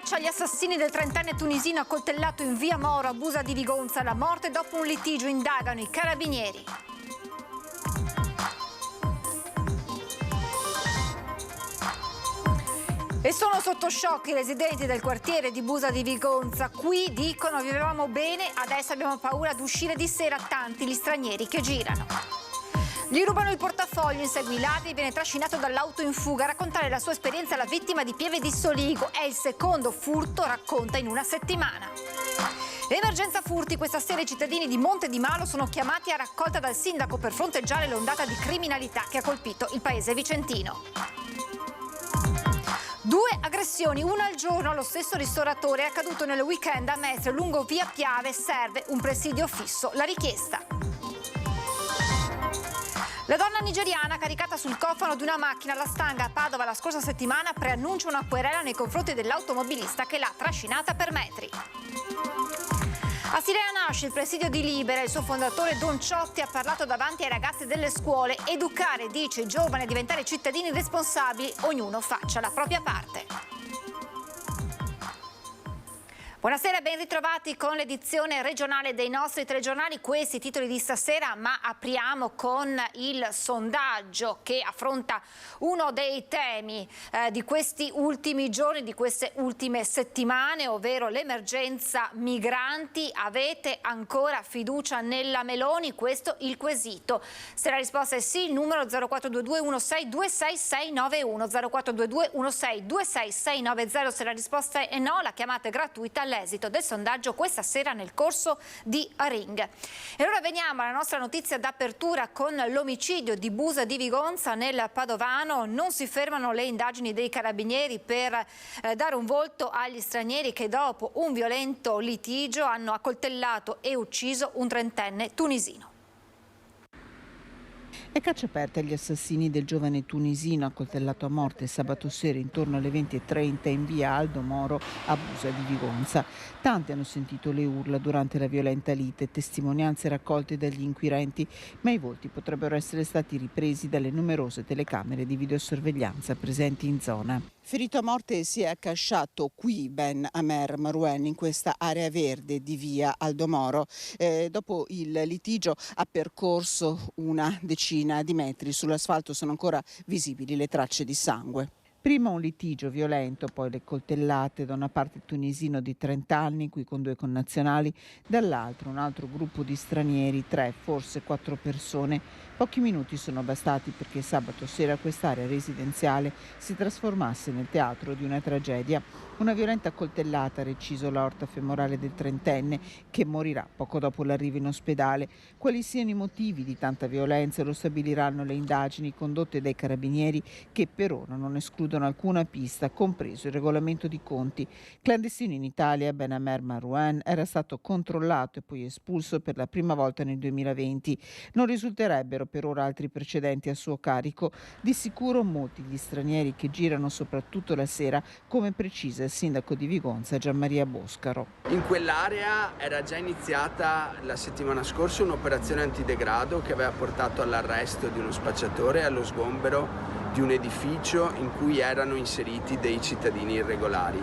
caccia agli assassini del trentenne tunisino accoltellato in via Moro a Busa di Vigonza. La morte dopo un litigio, indagano i carabinieri. E sono sotto shock i residenti del quartiere di Busa di Vigonza. Qui dicono: vivevamo bene, adesso abbiamo paura ad uscire di sera, tanti gli stranieri che girano. Gli rubano il portafoglio, insegui i ladri, viene trascinato dall'auto in fuga. A raccontare la sua esperienza la vittima di Pieve di Soligo. È il secondo furto, racconta, in una settimana. Emergenza furti. Questa sera i cittadini di Monte di Malo sono chiamati a raccolta dal sindaco per fronteggiare l'ondata di criminalità che ha colpito il paese vicentino. 2 aggressioni, una al giorno allo stesso ristoratore, è accaduto nel weekend a Mestre, lungo via Piave. Serve un presidio fisso. La richiesta. La donna nigeriana, caricata sul cofano di una macchina alla Stanga a Padova la scorsa settimana, preannuncia una querela nei confronti dell'automobilista che l'ha trascinata per metri. A Sirena nasce il presidio di Libera. Il suo fondatore Don Ciotti ha parlato davanti ai ragazzi delle scuole. Educare, dice, i giovani a diventare cittadini responsabili, ognuno faccia la propria parte. Buonasera, ben ritrovati con l'edizione regionale dei nostri telegiornali. Questi titoli di stasera, ma apriamo con il sondaggio che affronta uno dei temi di questi ultimi giorni, di queste ultime settimane, ovvero l'emergenza migranti. Avete ancora fiducia nella Meloni? Questo il quesito. Se la risposta è sì, il numero 0422 16 26691, 0422 16 26690. Se la risposta è no, la chiamata è gratuita all'esito del sondaggio questa sera nel corso di Ring. E ora veniamo alla nostra notizia d'apertura con l'omicidio di Busa di Vigonza nel Padovano. Non si fermano le indagini dei carabinieri per dare un volto agli stranieri che dopo un violento litigio hanno accoltellato e ucciso un trentenne tunisino. E caccia aperta agli assassini del giovane tunisino accoltellato a morte sabato sera intorno alle 20:30 in via Aldo Moro a Busa di Vigonza. Tanti hanno sentito le urla durante la violenta lite, testimonianze raccolte dagli inquirenti, ma i volti potrebbero essere stati ripresi dalle numerose telecamere di videosorveglianza presenti in zona. Ferito a morte si è accasciato qui Ben Amer Marouen in questa area verde di via Aldo Moro. Dopo il litigio ha percorso una decina di metri. Sull'asfalto sono ancora visibili le tracce di sangue. Prima un litigio violento, poi le coltellate, da una parte il tunisino di 30 anni, qui con 2 connazionali, dall'altro un altro gruppo di stranieri, 3, forse 4 persone. Pochi minuti sono bastati perché sabato sera quest'area residenziale si trasformasse nel teatro di una tragedia. Una violenta coltellata ha reciso l'aorta femorale del trentenne che morirà poco dopo l'arrivo in ospedale. Quali siano i motivi di tanta violenza lo stabiliranno le indagini condotte dai carabinieri che per ora non escludono alcuna pista, compreso il regolamento di conti. Clandestino in Italia, Ben Amer Marouen era stato controllato e poi espulso per la prima volta nel 2020. Non risulterebbero per ora altri precedenti a suo carico. Di sicuro molti gli stranieri che girano soprattutto la sera, come precisa il sindaco di Vigonza Gianmaria Boscaro. In quell'area era già iniziata la settimana scorsa un'operazione antidegrado che aveva portato all'arresto di uno spacciatore e allo sgombero di un edificio in cui erano inseriti dei cittadini irregolari.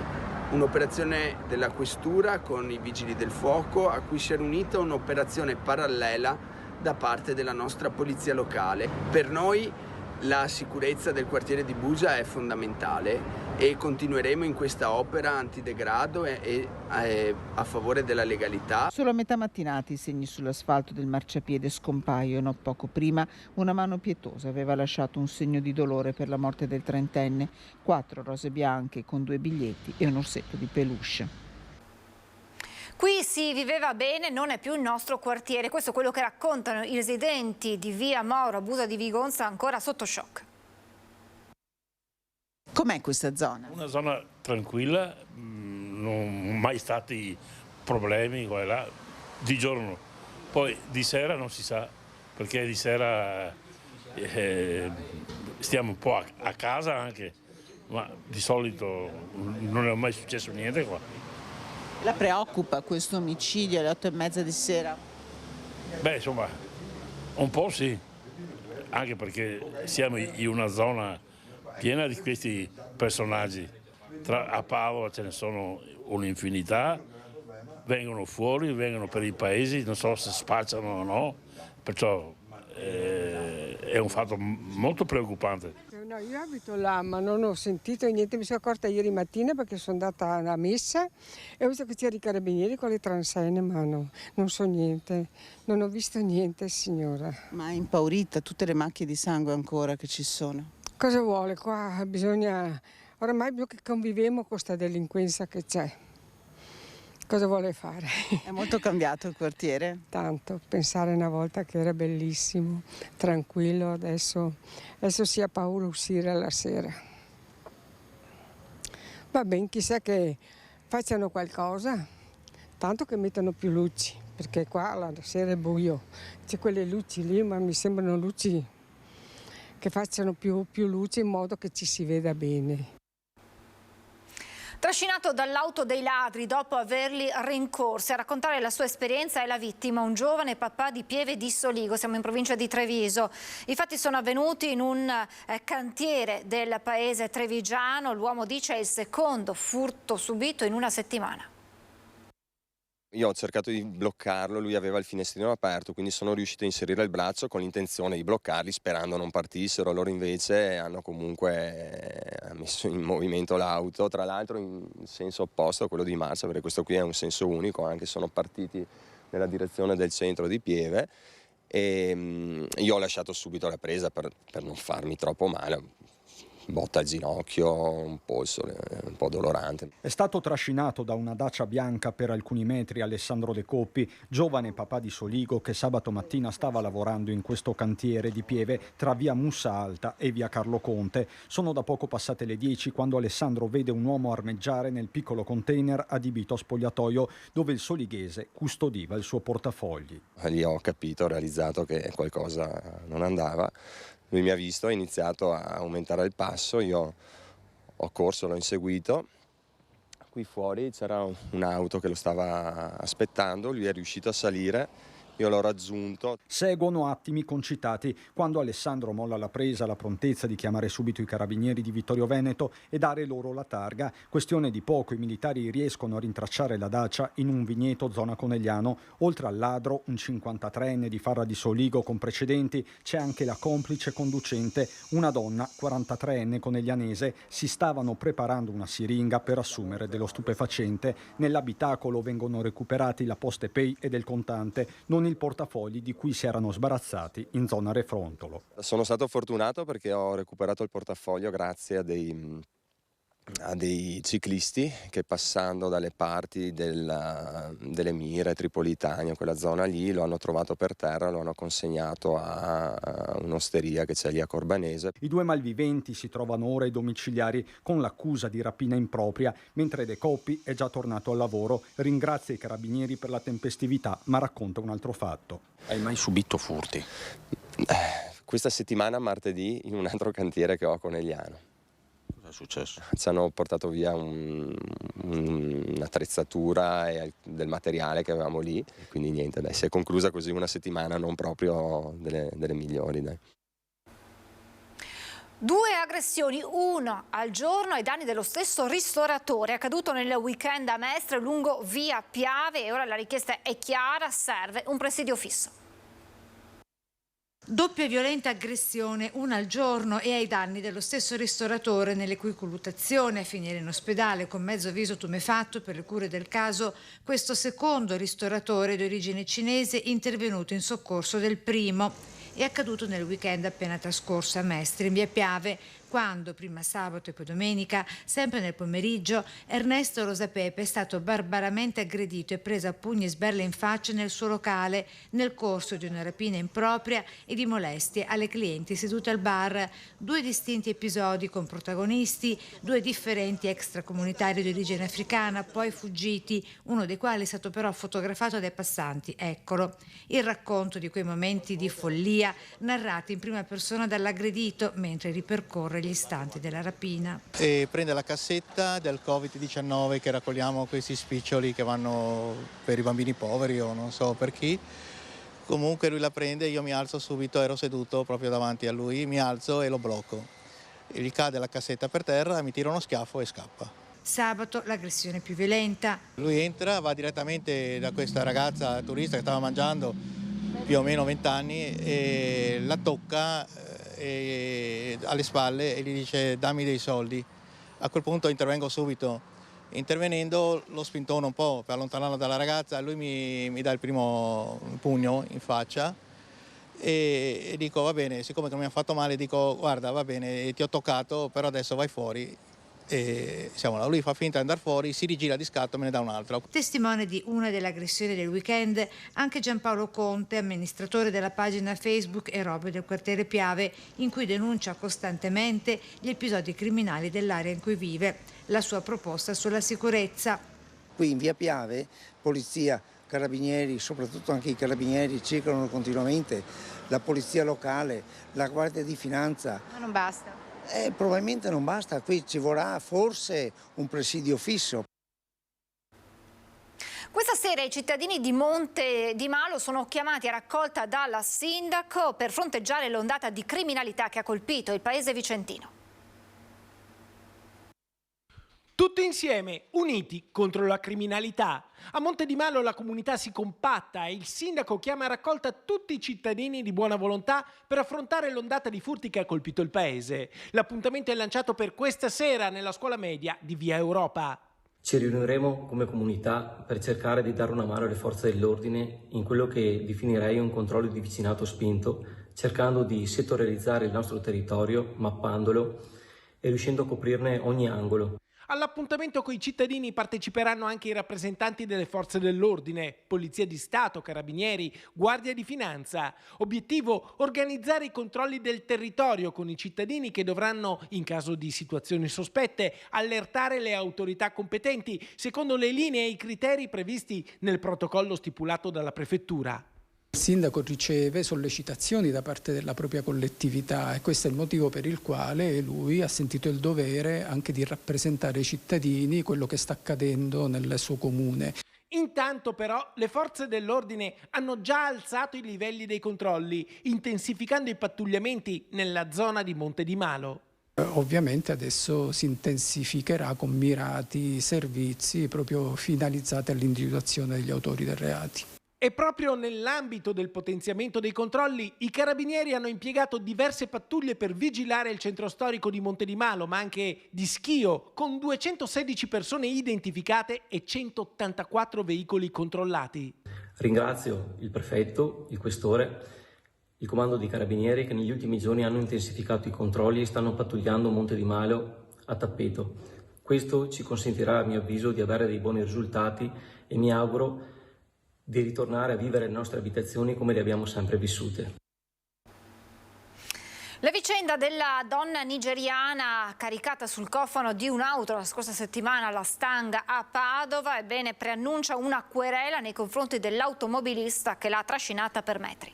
Un'operazione della questura con i vigili del fuoco a cui si era unita un'operazione parallela da parte della nostra polizia locale. Per noi la sicurezza del quartiere di Busa è fondamentale e continueremo in questa opera antidegrado e a favore della legalità. Solo a metà mattinata i segni sull'asfalto del marciapiede scompaiono. Poco prima una mano pietosa aveva lasciato un segno di dolore per la morte del trentenne. 4 rose bianche con 2 biglietti e un orsetto di peluche. Qui si viveva bene, non è più il nostro quartiere. Questo è quello che raccontano i residenti di via Moro a Busa di Vigonza, ancora sotto shock. Com'è questa zona? Una zona tranquilla, non mai stati problemi qua e là, di giorno. Poi di sera non si sa, perché di sera stiamo un po' a casa anche, ma di solito non è mai successo niente qua. La preoccupa questo omicidio alle 8:30 di sera? Beh, insomma, un po' sì, anche perché siamo in una zona piena di questi personaggi a Padova ce ne sono un'infinità, vengono fuori, vengono per i paesi, non so se spacciano o no, perciò è un fatto molto preoccupante. No, io abito là, ma non ho sentito niente, mi sono accorta ieri mattina perché sono andata alla messa e ho visto che c'erano i carabinieri con le transenne, ma no, non so niente, non ho visto niente, signora. Ma è impaurita, tutte le macchie di sangue ancora che ci sono. Cosa vuole qua? Bisogna, oramai più che conviviamo con questa delinquenza che c'è. Cosa vuole fare? È molto cambiato il quartiere? Tanto, pensare una volta che era bellissimo, tranquillo, adesso si ha paura di uscire alla sera. Va bene, chissà che facciano qualcosa, tanto che mettano più luci, perché qua la sera è buio, c'è quelle luci lì, ma mi sembrano luci che facciano più luce in modo che ci si veda bene. Trascinato dall'auto dei ladri dopo averli rincorsi, a raccontare la sua esperienza è la vittima, un giovane papà di Pieve di Soligo, siamo in provincia di Treviso. I fatti sono avvenuti in un cantiere del paese trevigiano, l'uomo dice è il secondo furto subito in una settimana. Io ho cercato di bloccarlo, lui aveva il finestrino aperto, quindi sono riuscito a inserire il braccio con l'intenzione di bloccarli sperando non partissero. Loro invece hanno comunque messo in movimento l'auto, tra l'altro in senso opposto a quello di marcia, perché questo qui è un senso unico, anche sono partiti nella direzione del centro di Pieve e io ho lasciato subito la presa per non farmi troppo male. Botta al ginocchio, un polso un po' dolorante. È stato trascinato da una Dacia bianca per alcuni metri Alessandro De Coppi, giovane papà di Soligo che sabato mattina stava lavorando in questo cantiere di Pieve tra via Mussa Alta e via Carlo Conte. Sono da poco passate le 10 quando Alessandro vede un uomo armeggiare nel piccolo container adibito a spogliatoio dove il solighese custodiva il suo portafogli. Lì ho capito, ho realizzato che qualcosa non andava. Lui mi ha visto, ha iniziato a aumentare il passo, io ho corso, l'ho inseguito. Qui fuori c'era un'auto che lo stava aspettando, lui è riuscito a salire, io l'ho raggiunto. Seguono attimi concitati quando Alessandro molla la presa, la prontezza di chiamare subito i carabinieri di Vittorio Veneto e dare loro la targa. Questione di poco, i militari riescono a rintracciare la Dacia in un vigneto zona Conegliano. Oltre al ladro, un 53enne di Farra di Soligo con precedenti, c'è anche la complice conducente, una donna 43enne coneglianese. Si stavano preparando una siringa per assumere dello stupefacente. Nell'abitacolo vengono recuperati la Poste Pay e del contante, non il portafogli di cui si erano sbarazzati in zona Refrontolo. Sono stato fortunato perché ho recuperato il portafoglio grazie a dei ciclisti che passando dalle parti delle Mire, Tripolitania, quella zona lì, lo hanno trovato per terra, lo hanno consegnato a un'osteria che c'è lì a Corbanese. I due malviventi si trovano ora ai domiciliari con l'accusa di rapina impropria, mentre De Coppi è già tornato al lavoro. Ringrazia i carabinieri per la tempestività, ma racconta un altro fatto. Hai mai subito furti? Questa settimana, martedì, in un altro cantiere che ho a Conegliano. Cosa è successo? Ci hanno portato via un'attrezzatura e del materiale che avevamo lì, quindi niente, dai, si è conclusa così una settimana non proprio delle migliori, dai. 2 aggressioni, una al giorno ai danni dello stesso ristoratore. È accaduto nel weekend a Mestre lungo via Piave e ora la richiesta è chiara, serve un presidio fisso. Doppia violenta aggressione, una al giorno e ai danni dello stesso ristoratore, nelle cui colluttazioni a finire in ospedale con mezzo viso tumefatto per le cure del caso questo secondo ristoratore di origine cinese intervenuto in soccorso del primo. È accaduto nel weekend appena trascorso a Mestre, in via Piave, quando, prima sabato e poi domenica, sempre nel pomeriggio, Ernesto Rosapepe è stato barbaramente aggredito e preso a pugni e sberle in faccia nel suo locale nel corso di una rapina impropria e di molestie alle clienti sedute al bar. 2 distinti episodi con protagonisti, 2 differenti extracomunitari di origine africana, poi fuggiti, uno dei quali è stato però fotografato dai passanti. Eccolo, il racconto di quei momenti di follia narrati in prima persona dall'aggredito mentre ripercorre gli istanti della rapina. E prende la cassetta del Covid-19 che raccogliamo questi spiccioli che vanno per i bambini poveri o non so per chi. Comunque lui la prende, io mi alzo subito, ero seduto proprio davanti a lui, mi alzo e lo blocco. E gli cade la cassetta per terra, mi tira uno schiaffo e scappa. Sabato l'aggressione più violenta. Lui entra, va direttamente da questa ragazza turista che stava mangiando, più o meno 20 anni, e la tocca alle spalle e gli dice dammi dei soldi. A quel punto intervengo subito. Intervenendo lo spintono un po' per allontanarlo dalla ragazza, lui mi dà il primo pugno in faccia e dico va bene, siccome non mi ha fatto male, dico guarda va bene, ti ho toccato, però adesso vai fuori. E siamo là. Lui fa finta di andare fuori, si rigira di scatto e me ne dà un altro. Testimone di una delle aggressioni del weekend anche Giampaolo Conte, amministratore della pagina Facebook Eroe del quartiere Piave, in cui denuncia costantemente gli episodi criminali dell'area in cui vive. La sua proposta sulla sicurezza. Qui in via Piave, polizia, carabinieri, soprattutto anche i carabinieri circolano continuamente, la polizia locale, la guardia di finanza. Ma non basta. Probabilmente non basta, qui ci vorrà forse un presidio fisso. Questa sera i cittadini di Monte di Malo sono chiamati a raccolta dal sindaco per fronteggiare l'ondata di criminalità che ha colpito il paese vicentino. Tutti insieme, uniti contro la criminalità. A Monte di Malo la comunità si compatta e il sindaco chiama a raccolta tutti i cittadini di buona volontà per affrontare l'ondata di furti che ha colpito il paese. L'appuntamento è lanciato per questa sera nella scuola media di Via Europa. Ci riuniremo come comunità per cercare di dare una mano alle forze dell'ordine in quello che definirei un controllo di vicinato spinto, cercando di settorializzare il nostro territorio, mappandolo e riuscendo a coprirne ogni angolo. All'appuntamento con i cittadini parteciperanno anche i rappresentanti delle forze dell'ordine, Polizia di Stato, Carabinieri, Guardia di Finanza. Obiettivo: organizzare i controlli del territorio con i cittadini che dovranno, in caso di situazioni sospette, allertare le autorità competenti secondo le linee e i criteri previsti nel protocollo stipulato dalla Prefettura. Il sindaco riceve sollecitazioni da parte della propria collettività e questo è il motivo per il quale lui ha sentito il dovere anche di rappresentare ai cittadini quello che sta accadendo nel suo comune. Intanto però le forze dell'ordine hanno già alzato i livelli dei controlli, intensificando i pattugliamenti nella zona di Monte di Malo. Ovviamente adesso si intensificherà con mirati servizi proprio finalizzati all'individuazione degli autori dei reati. E proprio nell'ambito del potenziamento dei controlli, i carabinieri hanno impiegato diverse pattuglie per vigilare il centro storico di Monte di Malo, ma anche di Schio, con 216 persone identificate e 184 veicoli controllati. Ringrazio il prefetto, il questore, il comando dei carabinieri che negli ultimi giorni hanno intensificato i controlli e stanno pattugliando Monte di Malo a tappeto. Questo ci consentirà, a mio avviso, di avere dei buoni risultati e mi auguro di ritornare a vivere le nostre abitazioni come le abbiamo sempre vissute. La vicenda della donna nigeriana caricata sul cofano di un'auto la scorsa settimana alla Stanga a Padova, ebbene preannuncia una querela nei confronti dell'automobilista che l'ha trascinata per metri.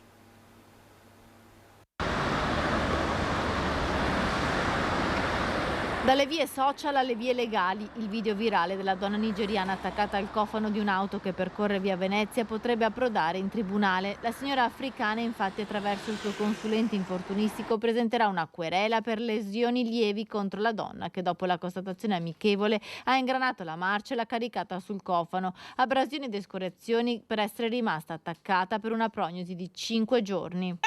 Dalle vie social alle vie legali, il video virale della donna nigeriana attaccata al cofano di un'auto che percorre via Venezia potrebbe approdare in tribunale. La signora africana infatti attraverso il suo consulente infortunistico presenterà una querela per lesioni lievi contro la donna che dopo la constatazione amichevole ha ingranato la marcia e l'ha caricata sul cofano. Abrasioni ed escoriazioni per essere rimasta attaccata per una prognosi di 5 giorni. No,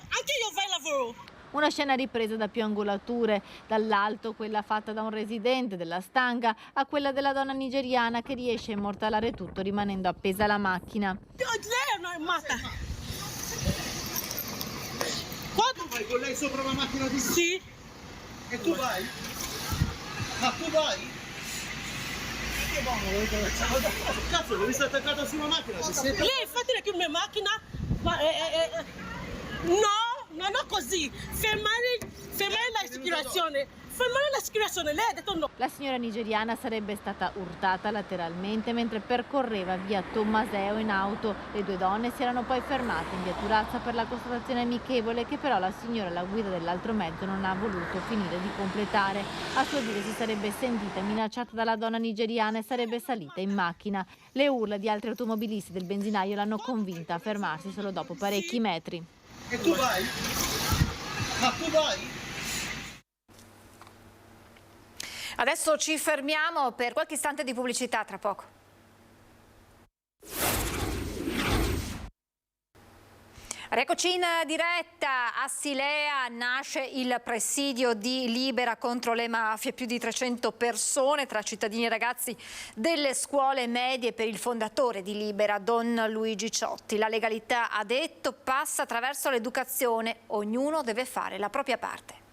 anche io vai lavoro. Una scena ripresa da più angolature, dall'alto quella fatta da un residente della Stanga a quella della donna nigeriana che riesce a immortalare tutto rimanendo appesa alla macchina. Lei è matta. Tu vai con lei sopra la macchina di Sì. E tu vai? Ma tu vai? Che buono, cazzo, l'ho vista attaccata sulla macchina. Lei infatti è con mia macchina, ma no, non è così. Fermare l'assicurazione. Fermare l'assicurazione, lei ha detto no. La signora nigeriana sarebbe stata urtata lateralmente mentre percorreva via Tommaseo in auto. Le due donne si erano poi fermate in via Turazza per la constatazione amichevole che però la signora, la guida dell'altro mezzo, non ha voluto finire di completare. A suo dire si sarebbe sentita minacciata dalla donna nigeriana e sarebbe salita in macchina. Le urla di altri automobilisti del benzinaio l'hanno convinta a fermarsi solo dopo parecchi metri. E tu vai? Ma tu vai? Adesso ci fermiamo per qualche istante di pubblicità, tra poco. Rieccoci in diretta. A Silea nasce il presidio di Libera contro le mafie. Più di 300 persone tra cittadini e ragazzi delle scuole medie per il fondatore di Libera, Don Luigi Ciotti. La legalità, ha detto, passa attraverso l'educazione. Ognuno deve fare la propria parte.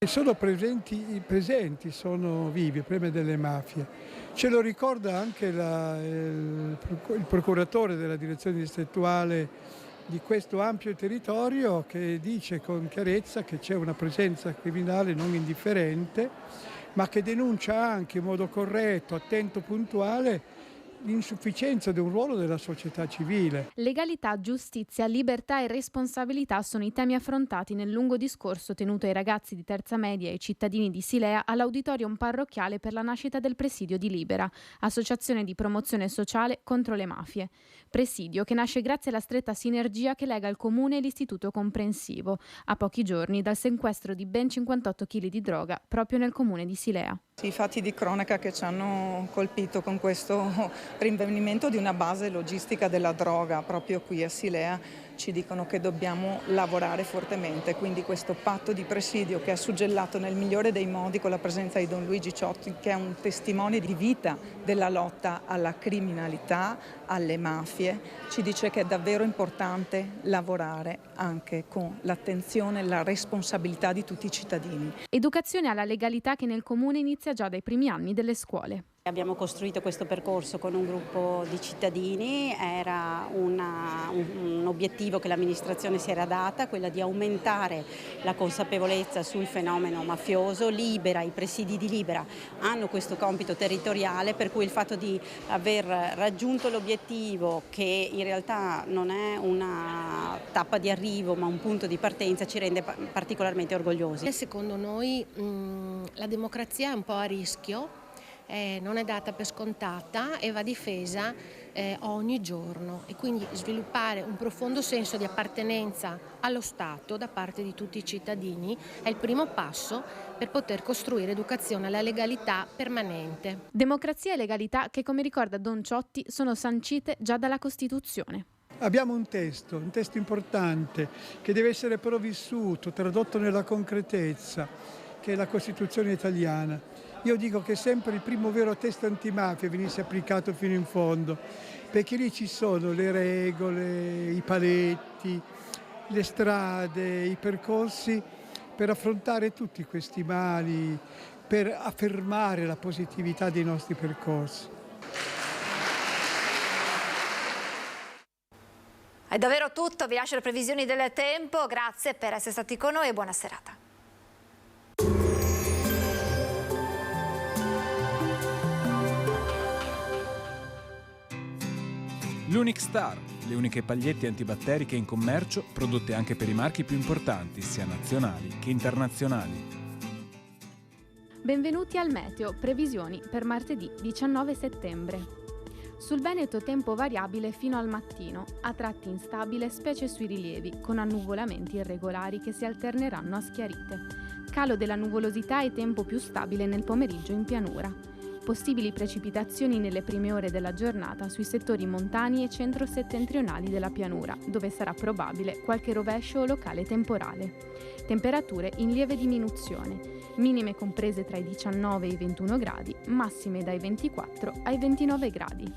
Sono presenti, sono vivi il problema delle mafie. Ce lo ricorda anche il procuratore della direzione distrettuale di questo ampio territorio, che dice con chiarezza che c'è una presenza criminale non indifferente, ma che denuncia anche in modo corretto, attento, puntuale l'insufficienza di un ruolo della società civile. Legalità, giustizia, libertà e responsabilità sono i temi affrontati nel lungo discorso tenuto ai ragazzi di terza media e ai cittadini di Silea all'auditorium parrocchiale per la nascita del presidio di Libera, associazione di promozione sociale contro le mafie. Presidio che nasce grazie alla stretta sinergia che lega il comune e l'istituto comprensivo, a pochi giorni dal sequestro di ben 58 kg di droga proprio nel comune di Silea. I fatti di cronaca che ci hanno colpito con questo rinvenimento di una base logistica della droga proprio qui a Silea ci dicono che dobbiamo lavorare fortemente, quindi questo patto di presidio che è suggellato nel migliore dei modi con la presenza di Don Luigi Ciotti, che è un testimone di vita della lotta alla criminalità, alle mafie, ci dice che è davvero importante lavorare anche con l'attenzione e la responsabilità di tutti i cittadini. Educazione alla legalità che nel comune inizia già dai primi anni delle scuole. Abbiamo costruito questo percorso con un gruppo di cittadini, era un obiettivo che l'amministrazione si era data, quella di aumentare la consapevolezza sul fenomeno mafioso. Libera, i presidi di Libera hanno questo compito territoriale, per cui il fatto di aver raggiunto l'obiettivo, che in realtà non è una tappa di arrivo ma un punto di partenza, ci rende particolarmente orgogliosi. Secondo noi la democrazia è un po' a rischio. Non è data per scontata e va difesa ogni giorno, e quindi sviluppare un profondo senso di appartenenza allo Stato da parte di tutti i cittadini è il primo passo per poter costruire educazione alla legalità permanente. Democrazia e legalità che, come ricorda Don Ciotti, sono sancite già dalla Costituzione. Abbiamo un testo importante che deve essere però vissuto, tradotto nella concretezza, che è la Costituzione italiana. Io dico che sempre il primo vero testo antimafia venisse applicato fino in fondo, perché lì ci sono le regole, i paletti, le strade, i percorsi per affrontare tutti questi mali, per affermare la positività dei nostri percorsi. È davvero tutto, vi lascio le previsioni del tempo, grazie per essere stati con noi e buona serata. L'Unic Star, le uniche pagliette antibatteriche in commercio, prodotte anche per i marchi più importanti, sia nazionali che internazionali. Benvenuti al Meteo, previsioni per martedì 19 settembre. Sul Veneto tempo variabile fino al mattino, a tratti instabile specie sui rilievi, con annuvolamenti irregolari che si alterneranno a schiarite. Calo della nuvolosità e tempo più stabile nel pomeriggio in pianura. Possibili precipitazioni nelle prime ore della giornata sui settori montani e centro-settentrionali della pianura, dove sarà probabile qualche rovescio o locale temporale. Temperature in lieve diminuzione, minime comprese tra i 19 e i 21 gradi, massime dai 24 ai 29 gradi.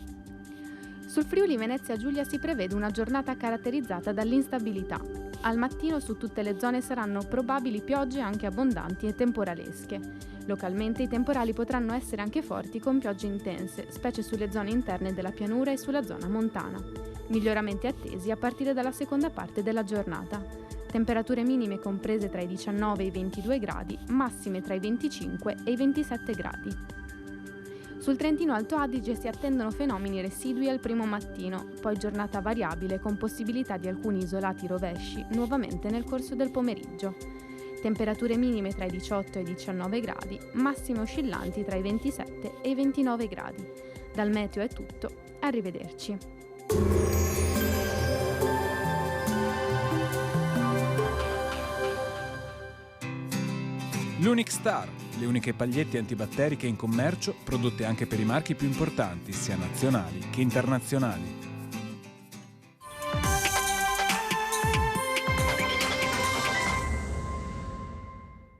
Sul Friuli Venezia Giulia si prevede una giornata caratterizzata dall'instabilità. Al mattino su tutte le zone saranno probabili piogge anche abbondanti e temporalesche. Localmente i temporali potranno essere anche forti con piogge intense, specie sulle zone interne della pianura e sulla zona montana. Miglioramenti attesi a partire dalla seconda parte della giornata. Temperature minime comprese tra i 19 e i 22 gradi, massime tra i 25 e i 27 gradi. Sul Trentino Alto Adige si attendono fenomeni residui al primo mattino, poi giornata variabile con possibilità di alcuni isolati rovesci nuovamente nel corso del pomeriggio. Temperature minime tra i 18 e i 19 gradi, massime oscillanti tra i 27 e i 29 gradi. Dal meteo è tutto, arrivederci. L'Unic Star, le uniche pagliette antibatteriche in commercio, prodotte anche per i marchi più importanti, sia nazionali che internazionali.